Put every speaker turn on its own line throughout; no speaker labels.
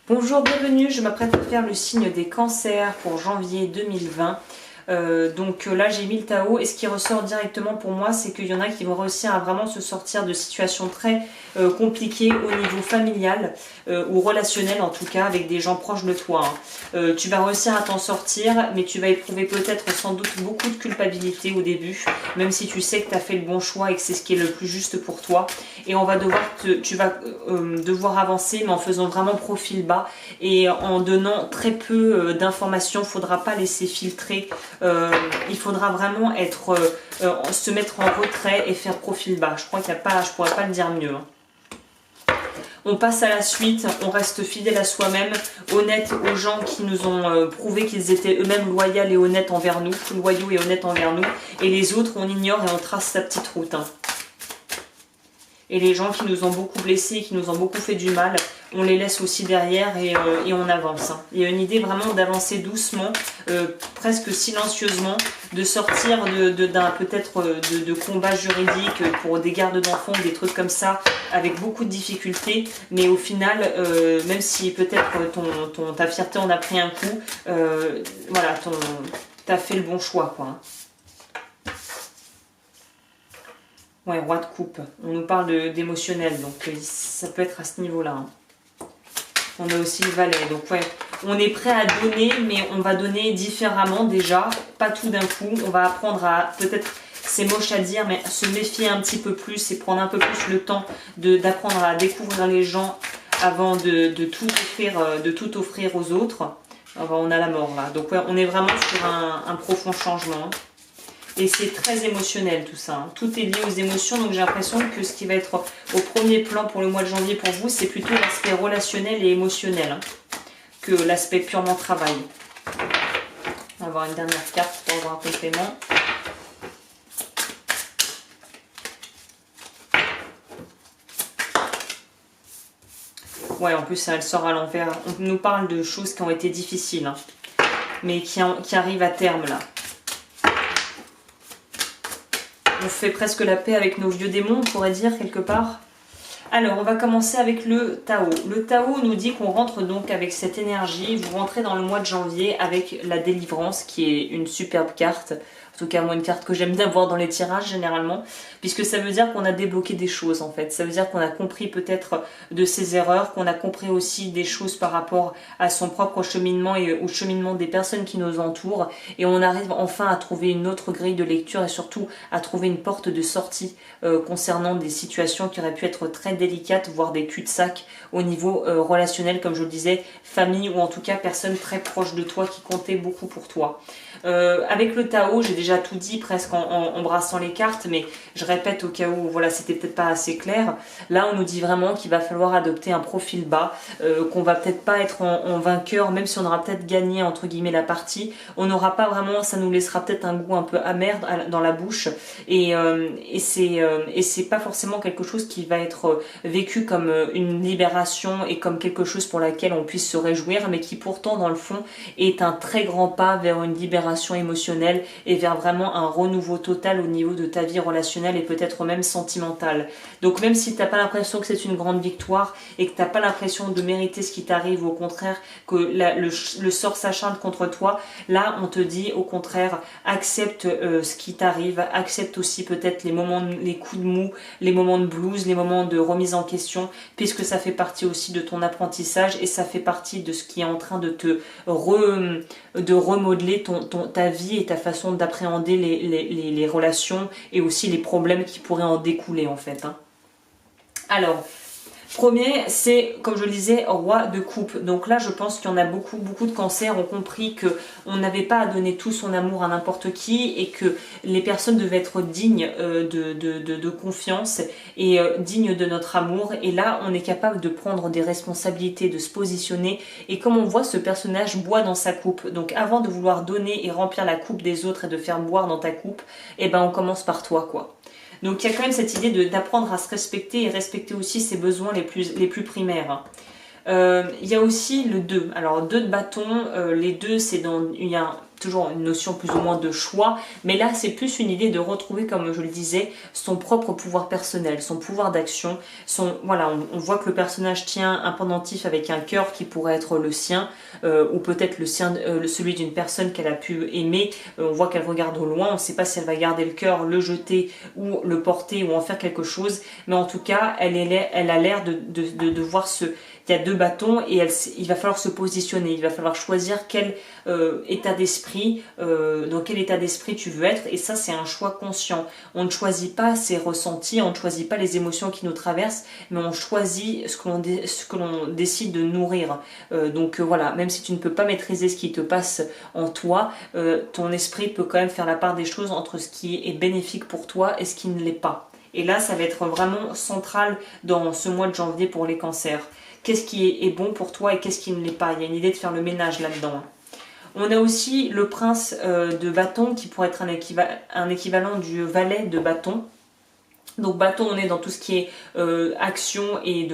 Bonjour, bienvenue, je m'apprête à faire le signe des cancers pour janvier 2020. Donc là j'ai mis le Tao et ce qui ressort directement pour moi c'est qu'il y en a qui vont réussir à vraiment se sortir de situations très compliquées au niveau familial ou relationnel en tout cas avec des gens proches de toi. Tu vas réussir à t'en sortir mais tu vas éprouver peut-être sans doute beaucoup de culpabilité au début même si tu sais que tu as fait le bon choix et que c'est ce qui est le plus juste pour toi et tu vas devoir avancer mais en faisant vraiment profil bas et en donnant très peu d'informations. Il ne faudra pas laisser filtrer. Il faudra vraiment se mettre en retrait et faire profil bas. Je crois qu'il n'y a pas, je pourrais pas le dire mieux. On passe à la suite, on reste fidèle à soi-même, honnête aux gens qui nous ont prouvé qu'ils étaient eux-mêmes loyaux et honnêtes envers nous, loyaux et honnêtes envers nous, et les autres on ignore et on trace sa petite route. Et les gens qui nous ont beaucoup blessés, qui nous ont beaucoup fait du mal, on les laisse aussi derrière et on avance. Il y a une idée vraiment d'avancer doucement, presque silencieusement, de sortir d'un peut-être de combats juridiques pour des gardes d'enfants, des trucs comme ça, avec beaucoup de difficultés. Mais au final, même si peut-être ta fierté en a pris un coup, voilà, t'as fait le bon choix, quoi. Ouais, roi de coupe. On nous parle d'émotionnel, donc ça peut être à ce niveau-là. On a aussi le valet, donc ouais, on est prêt à donner, mais on va donner différemment déjà, pas tout d'un coup. On va apprendre à, peut-être, c'est moche à dire, mais se méfier un petit peu plus et prendre un peu plus le temps d'apprendre à découvrir les gens avant de tout offrir aux autres. Enfin, on a la mort là, donc ouais, on est vraiment sur un profond changement. Et c'est très émotionnel tout ça. Hein. Tout est lié aux émotions, donc j'ai l'impression que ce qui va être au premier plan pour le mois de janvier pour vous, c'est plutôt l'aspect relationnel et émotionnel hein, que l'aspect purement travail. On va avoir une dernière carte pour avoir un complément. Ouais, en plus elle sort à l'envers. On nous parle de choses qui ont été difficiles, hein, mais qui arrivent à terme là. On fait presque la paix avec nos vieux démons, on pourrait dire quelque part. Alors, on va commencer avec le Tao. Le Tao nous dit qu'on rentre donc avec cette énergie. Vous rentrez dans le mois de janvier avec la délivrance, qui est une superbe carte. En tout cas, moi, une carte que j'aime bien voir dans les tirages, généralement. Puisque ça veut dire qu'on a débloqué des choses, en fait. Ça veut dire qu'on a compris peut-être de ses erreurs, qu'on a compris aussi des choses par rapport à son propre cheminement et au cheminement des personnes qui nous entourent. Et on arrive enfin à trouver une autre grille de lecture et surtout à trouver une porte de sortie concernant des situations qui auraient pu être très délicates, voire des cul-de-sac au niveau relationnel, comme je le disais, famille ou en tout cas personnes très proches de toi qui comptaient beaucoup pour toi. Avec le Tao, j'ai déjà tout dit presque en brassant les cartes, mais je répète au cas où voilà, c'était peut-être pas assez clair. Là, on nous dit vraiment qu'il va falloir adopter un profil bas, qu'on va peut-être pas être en vainqueur, même si on aura peut-être gagné entre guillemets la partie. On n'aura pas vraiment, ça nous laissera peut-être un goût un peu amer dans la bouche, et c'est pas forcément quelque chose qui va être vécu comme une libération et comme quelque chose pour laquelle on puisse se réjouir, mais qui pourtant dans le fond est un très grand pas vers une libération émotionnelle et vers vraiment un renouveau total au niveau de ta vie relationnelle et peut-être même sentimentale. Donc même si t'as pas l'impression que c'est une grande victoire et que t'as pas l'impression de mériter ce qui t'arrive, au contraire que le sort s'acharne contre toi, là on te dit au contraire accepte ce qui t'arrive, accepte aussi peut-être les coups de mou, les moments de blues, les moments de remise en question, puisque ça fait partie aussi de ton apprentissage et ça fait partie de ce qui est en train de te remodeler ta vie et ta façon d'appréhender les relations et aussi les problèmes qui pourraient en découler en fait. Hein. Alors, premier, c'est, comme je le disais, roi de coupe. Donc là, je pense qu'il y en a beaucoup de cancers ont compris qu'on n'avait pas à donner tout son amour à n'importe qui et que les personnes devaient être dignes de confiance et dignes de notre amour. Et là, on est capable de prendre des responsabilités, de se positionner. Et comme on voit, ce personnage boit dans sa coupe. Donc avant de vouloir donner et remplir la coupe des autres et de faire boire dans ta coupe, eh ben on commence par toi, quoi. Donc il y a quand même cette idée d'apprendre à se respecter et respecter aussi ses besoins les plus primaires. Il y a aussi le 2. Alors 2 de bâton, les deux c'est il y a toujours une notion plus ou moins de choix, mais là c'est plus une idée de retrouver, comme je le disais, son propre pouvoir personnel, son pouvoir d'action. Voilà, on voit que le personnage tient un pendentif avec un cœur qui pourrait être le sien, ou peut-être le sien, celui d'une personne qu'elle a pu aimer. On voit qu'elle regarde au loin, on ne sait pas si elle va garder le cœur, le jeter ou le porter ou en faire quelque chose, mais en tout cas elle a l'air de voir il y a deux bâtons et il va falloir se positionner, il va falloir choisir quel état d'esprit, dans quel état d'esprit tu veux être, et ça c'est un choix conscient. On ne choisit pas ses ressentis, on ne choisit pas les émotions qui nous traversent, mais on choisit ce que l'on décide de nourrir. Donc voilà, même si tu ne peux pas maîtriser ce qui te passe en toi, ton esprit peut quand même faire la part des choses entre ce qui est bénéfique pour toi et ce qui ne l'est pas. Et là, ça va être vraiment central dans ce mois de janvier pour les cancers. Qu'est-ce qui est bon pour toi et qu'est-ce qui ne l'est pas? Il y a une idée de faire le ménage là-dedans. On a aussi le prince de bâton qui pourrait être un équivalent du valet de bâton. Donc bâton, on est dans tout ce qui est action et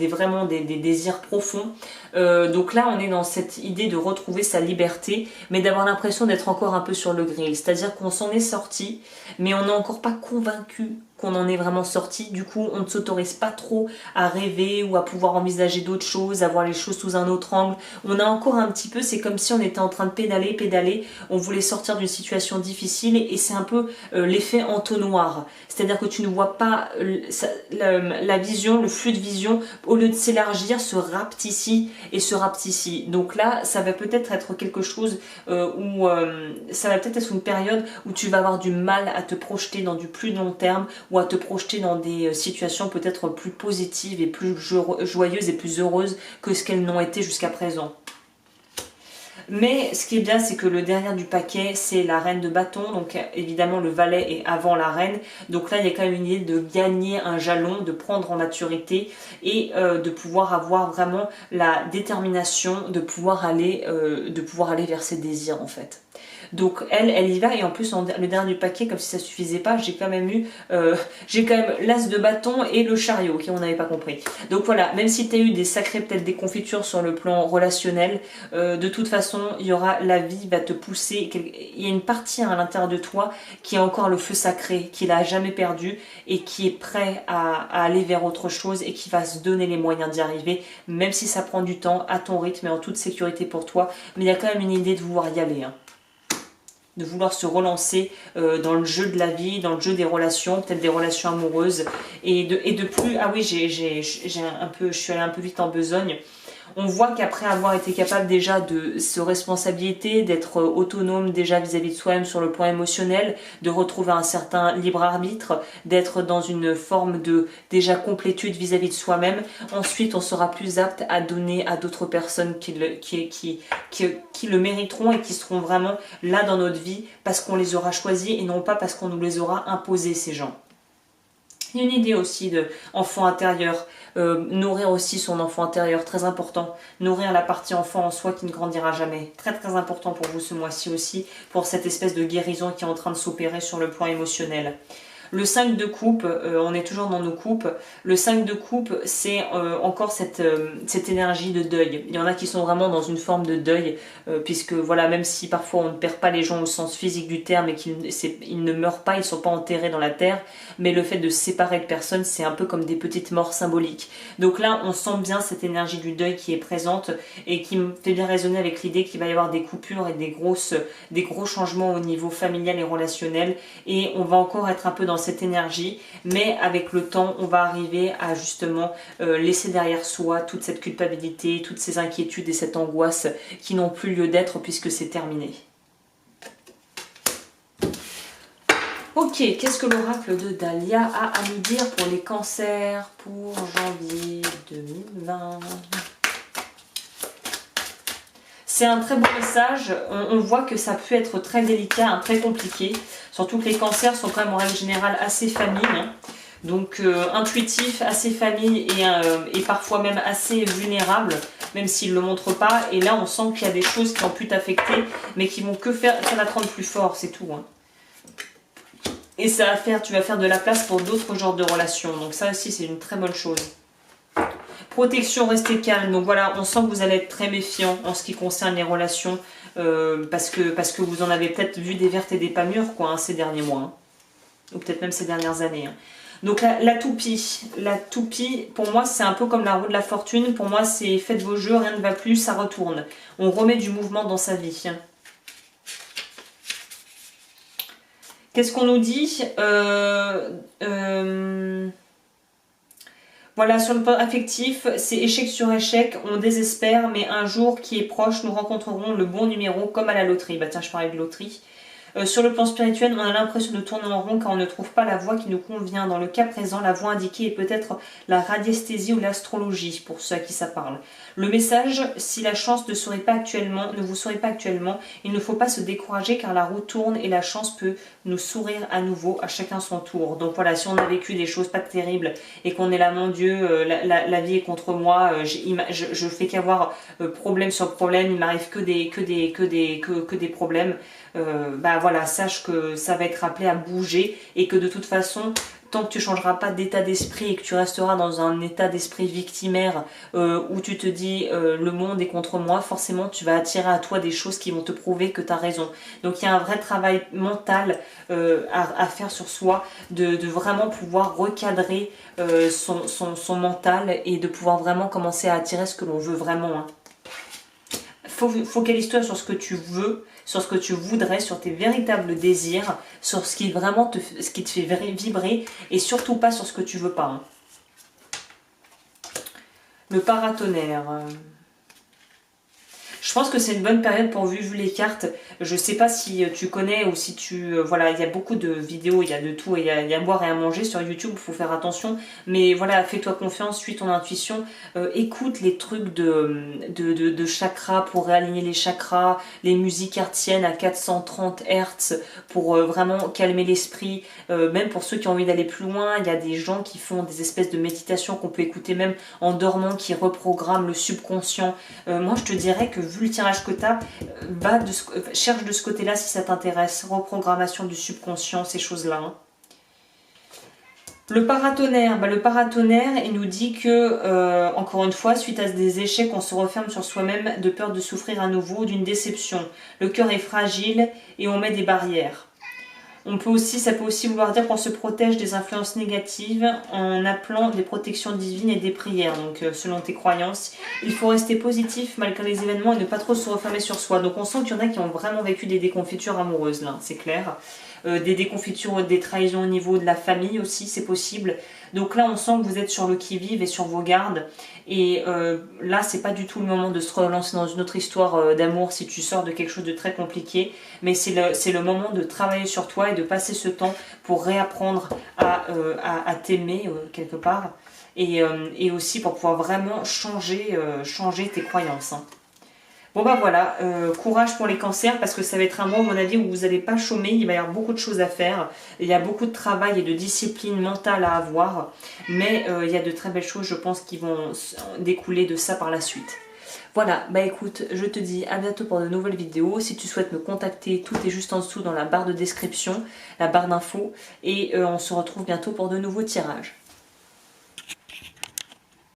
vraiment des désirs profonds. Donc là, on est dans cette idée de retrouver sa liberté, mais d'avoir l'impression d'être encore un peu sur le grill. C'est-à-dire qu'on s'en est sorti, mais on n'est encore pas convaincu qu'on en est vraiment sorti. Du coup, on ne s'autorise pas trop à rêver ou à pouvoir envisager d'autres choses, à voir les choses sous un autre angle. On a encore un petit peu, c'est comme si on était en train de pédaler. On voulait sortir d'une situation difficile et c'est un peu l'effet entonnoir. C'est-à-dire que tu ne vois pas la vision, le flux de vision, au lieu de s'élargir, se rapetissit et se rapetissit. Donc là, ça va peut-être être quelque chose où ça va peut-être être une période où tu vas avoir du mal à te projeter dans du plus long terme ou à te projeter dans des situations peut-être plus positives et plus joyeuses et plus heureuses que ce qu'elles n'ont été jusqu'à présent. Mais ce qui est bien, c'est que le derrière du paquet, c'est la reine de bâton. Donc évidemment, le valet est avant la reine. Donc là, il y a quand même une idée de gagner un jalon, de prendre en maturité et de pouvoir avoir vraiment la détermination de pouvoir aller vers ses désirs en fait. Donc elle y va et en plus le dernier du paquet, comme si ça suffisait pas, j'ai quand même l'as de bâton et le chariot, ok, on n'avait pas compris. Donc voilà, même si tu as eu des sacrés peut-être des confitures sur le plan relationnel, de toute façon la vie va te pousser, il y a une partie à l'intérieur de toi qui a encore le feu sacré, qui l'a jamais perdu et qui est prêt à aller vers autre chose et qui va se donner les moyens d'y arriver, même si ça prend du temps, à ton rythme et en toute sécurité pour toi, mais il y a quand même une idée de vouloir y aller, hein. De vouloir se relancer dans le jeu de la vie, dans le jeu des relations, peut-être des relations amoureuses, et de plus, ah oui, je suis allée un peu vite en besogne. On voit qu'après avoir été capable déjà de se responsabiliser, d'être autonome déjà vis-à-vis de soi-même sur le plan émotionnel, de retrouver un certain libre arbitre, d'être dans une forme de déjà complétude vis-à-vis de soi-même, ensuite on sera plus apte à donner à d'autres personnes qui le mériteront et qui seront vraiment là dans notre vie parce qu'on les aura choisis et non pas parce qu'on nous les aura imposés, ces gens. Il y a une idée aussi d'enfant intérieur, nourrir aussi son enfant intérieur, très important. Nourrir la partie enfant en soi qui ne grandira jamais. Très très important pour vous ce mois-ci aussi, pour cette espèce de guérison qui est en train de s'opérer sur le plan émotionnel. Le 5 de coupe, on est toujours dans nos coupes. Le 5 de coupe, c'est encore cette énergie de deuil. Il y en a qui sont vraiment dans une forme de deuil, puisque voilà, même si parfois on ne perd pas les gens au sens physique du terme et qu'ils ne meurent pas, ils ne sont pas enterrés dans la terre, mais le fait de se séparer de personnes, c'est un peu comme des petites morts symboliques. Donc là, on sent bien cette énergie du deuil qui est présente et qui me fait bien résonner avec l'idée qu'il va y avoir des coupures et des gros changements au niveau familial et relationnel, et on va encore être un peu dans cette énergie, mais avec le temps on va arriver à justement laisser derrière soi toute cette culpabilité, toutes ces inquiétudes et cette angoisse qui n'ont plus lieu d'être puisque c'est terminé. Ok, qu'est-ce que l'oracle de Dahlia a à nous dire pour les cancers pour janvier 2020? C'est un très bon message, on voit que ça peut être très délicat, hein, très compliqué, surtout que les cancers sont quand même en règle générale assez famille, hein. Donc intuitif, assez famille et parfois même assez vulnérable, même s'ils ne le montrent pas, et là on sent qu'il y a des choses qui ont pu t'affecter, mais qui vont que faire la te rendre plus fort, c'est tout, hein. Et tu vas faire de la place pour d'autres genres de relations, donc ça aussi c'est une très bonne chose. Protection, restez calme. Donc voilà, on sent que vous allez être très méfiant en ce qui concerne les relations. parce que vous en avez peut-être vu des vertes et des pas mûres quoi, hein, ces derniers mois, hein. Ou peut-être même ces dernières années, hein. Donc la toupie, pour moi c'est un peu comme la roue de la fortune, pour moi c'est faites vos jeux, rien ne va plus, ça retourne. On remet du mouvement dans sa vie. Qu'est-ce qu'on nous dit Voilà, sur le plan affectif, c'est échec sur échec, on désespère, mais un jour qui est proche, nous rencontrerons le bon numéro comme à la loterie. Bah tiens, je parlais de loterie. Sur le plan spirituel, on a l'impression de tourner en rond car on ne trouve pas la voie qui nous convient. Dans le cas présent, la voie indiquée est peut-être la radiesthésie ou l'astrologie, pour ceux à qui ça parle. Le message, si la chance ne vous sourit pas actuellement, il ne faut pas se décourager car la roue tourne et la chance peut nous sourire à nouveau, à chacun son tour. Donc voilà, si on a vécu des choses pas terribles et qu'on est là, mon Dieu, la vie est contre moi, je fais qu'avoir problème sur problème, il m'arrive que des problèmes. Bah voilà, sache que ça va être appelé à bouger et que de toute façon, tant que tu changeras pas d'état d'esprit et que tu resteras dans un état d'esprit victimaire où tu te dis le monde est contre moi, forcément tu vas attirer à toi des choses qui vont te prouver que tu as raison. Donc il y a un vrai travail mental à faire sur soi, de vraiment pouvoir recadrer son mental et de pouvoir vraiment commencer à attirer ce que l'on veut vraiment, hein. Focalise-toi sur ce que tu veux, sur ce que tu voudrais, sur tes véritables désirs, sur ce qui vraiment ce qui te fait vibrer et surtout pas sur ce que tu veux pas, hein. Le paratonnerre. Je pense que c'est une bonne période pour vu les cartes. Je sais pas si tu connais ou si tu... voilà, il y a beaucoup de vidéos, il y a de tout, il y a à boire et à manger sur YouTube, il faut faire attention. Mais voilà, fais-toi confiance, suis ton intuition, écoute les trucs de chakras pour réaligner les chakras, les musiques hertziennes à 430 Hz pour vraiment calmer l'esprit. Même pour ceux qui ont envie d'aller plus loin, il y a des gens qui font des espèces de méditations qu'on peut écouter même en dormant, qui reprogramment le subconscient. Moi, je te dirais que vu le tirage que tu as, cherche de ce côté-là si ça t'intéresse. Reprogrammation du subconscient, ces choses-là, hein. Le paratonnerre, le paratonnerre, il nous dit que, encore une fois, suite à des échecs, on se referme sur soi-même de peur de souffrir à nouveau d'une déception. Le cœur est fragile et on met des barrières. Ça peut aussi vouloir dire qu'on se protège des influences négatives en appelant des protections divines et des prières. Donc selon tes croyances, il faut rester positif malgré les événements et ne pas trop se refermer sur soi. Donc on sent qu'il y en a qui ont vraiment vécu des déconfitures amoureuses là, c'est clair. Des déconfitures, des trahisons au niveau de la famille aussi, c'est possible. Donc là on sent que vous êtes sur le qui-vive et sur vos gardes. Et là c'est pas du tout le moment de se relancer dans une autre histoire d'amour si tu sors de quelque chose de très compliqué. Mais c'est le moment de travailler sur toi et de passer ce temps pour réapprendre à t'aimer quelque part. Et aussi pour pouvoir vraiment changer tes croyances, hein. Bon bah voilà, courage pour les cancers parce que ça va être un mois à mon avis où vous n'allez pas chômer, il va y avoir beaucoup de choses à faire, il y a beaucoup de travail et de discipline mentale à avoir, mais il y a de très belles choses je pense qui vont découler de ça par la suite. Voilà, bah écoute, je te dis à bientôt pour de nouvelles vidéos. Si tu souhaites me contacter, tout est juste en dessous dans la barre de description, la barre d'infos, et on se retrouve bientôt pour de nouveaux tirages.